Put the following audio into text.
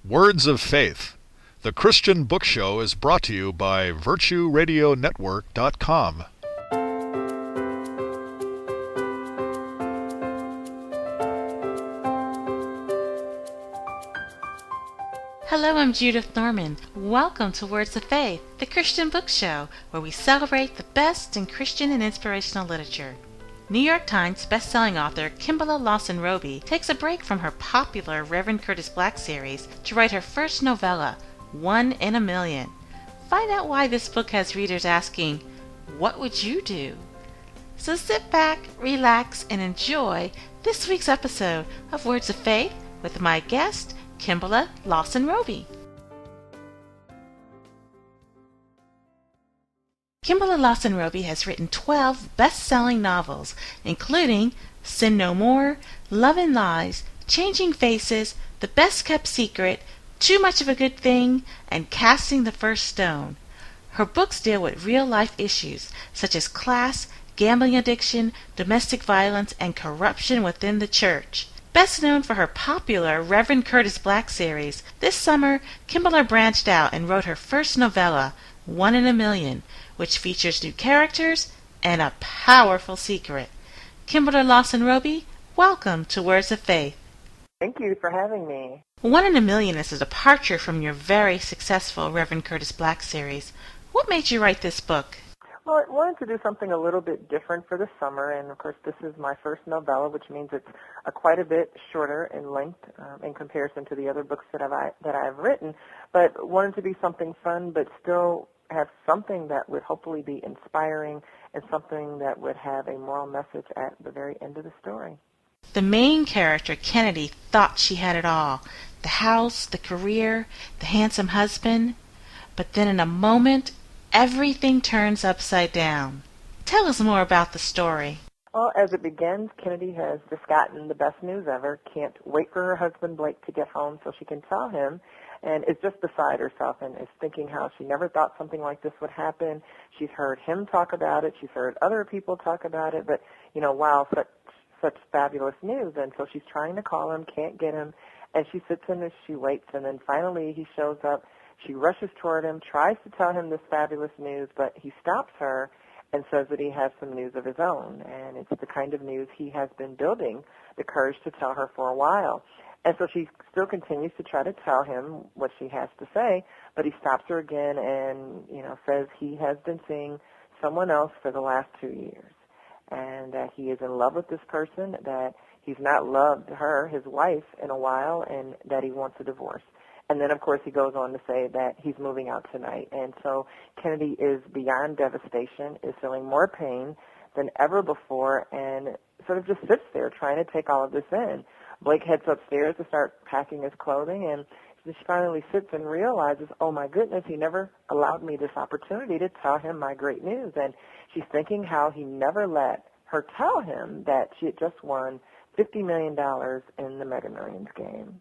Words of Faith. The Christian Book Show is brought to you by VirtueRadioNetwork.com. Hello, I'm Judith Norman. Welcome to Words of Faith, the Christian Book Show, where we celebrate the best in Christian and inspirational literature. New York Times bestselling author Kimberla Lawson Roby takes a break from her popular Reverend Curtis Black series to write her first novella, 1 in a Million. Find out why this book has readers asking, "What would you do?" So sit back, relax, and enjoy this week's episode of Words of Faith with my guest, Kimberla Lawson Roby. Kimberla Lawson Roby has written 12 best-selling novels, including Sin No More, Love and Lies, Changing Faces, The Best Kept Secret, Too Much of a Good Thing, and Casting the First Stone. Her books deal with real-life issues such as class, gambling addiction, domestic violence, and corruption within the church. Best known for her popular Reverend Curtis Black series, this summer Kimberla branched out and wrote her first novella, 1 in a Million, which features new characters and a powerful secret. Kimberla Lawson Roby, welcome to Words of Faith. Thank you for having me. 1 in a Million is a departure from your very successful Reverend Curtis Black series. What made you write this book? Well, I wanted to do something a little bit different for the summer, and of course this is my first novella, which means it's quite a bit shorter in length in comparison to the other books that I've written, but wanted to be something fun but still have something that would hopefully be inspiring and something that would have a moral message at the very end of the story. The main character, Kennedy, thought she had it all. The house, the career, the handsome husband. But then in a moment, everything turns upside down. Tell us more about the story. Well, as it begins, Kennedy has just gotten the best news ever, can't wait for her husband Blake to get home so she can tell him, and is just beside herself and is thinking how she never thought something like this would happen. She's heard him talk about it. She's heard other people talk about it, but, wow, such fabulous news. And so she's trying to call him, can't get him, and she sits in as she waits, and then finally he shows up. She rushes toward him, tries to tell him this fabulous news, but he stops her and says that he has some news of his own, and it's the kind of news he has been building the courage to tell her for a while. And so she still continues to try to tell him what she has to say, but he stops her again and, says he has been seeing someone else for the last 2 years, and that he is in love with this person, that he's not loved her, his wife, in a while, and that he wants a divorce. And then, of course, he goes on to say that he's moving out tonight. And so Kennedy is beyond devastation, is feeling more pain than ever before, and sort of just sits there trying to take all of this in. Blake heads upstairs to start packing his clothing, and she finally sits and realizes, oh, my goodness, he never allowed me this opportunity to tell him my great news. And she's thinking how he never let her tell him that she had just won $50 million in the Mega Millions game.